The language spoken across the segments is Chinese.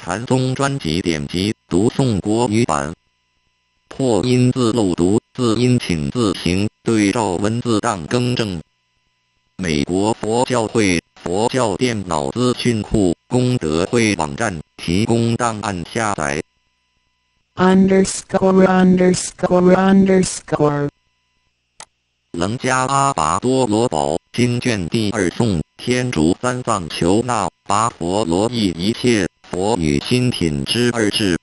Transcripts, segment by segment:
禅宗专辑典籍读诵国语版。破音字漏读，字音请自行对照文字档更正。美国佛教会佛教电脑资讯库功德会网站提供档案下载。_________楞伽阿跋多罗宝经卷第2颂，天竺三藏求那跋佛罗译一切佛语心品之2智。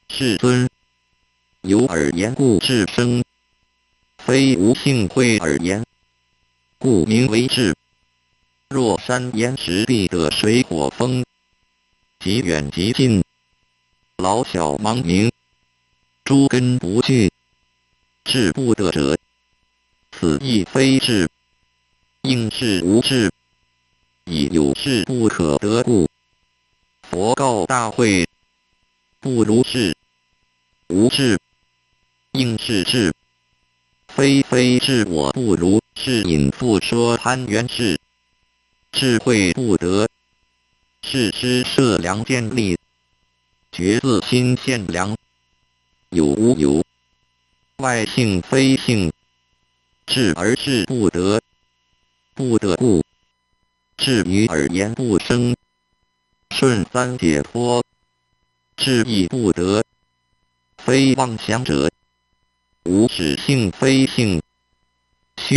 世尊，有耳言故智生，非无性慧耳言，故名为智。若山岩石地的水火风，极远极近，老小茫冥，诸根不具，智不得者，此亦非智。应是无智，以有智不可得故。佛告大会：不如是，无智，应是智。非智我不如，是引复说攀缘事。智慧不得，是施设良见力，觉自心现良，有无有，外性非性，智而智不得，不得故，智于耳言不生，顺三解脱，智亦不得，非妄想者，无始性非性，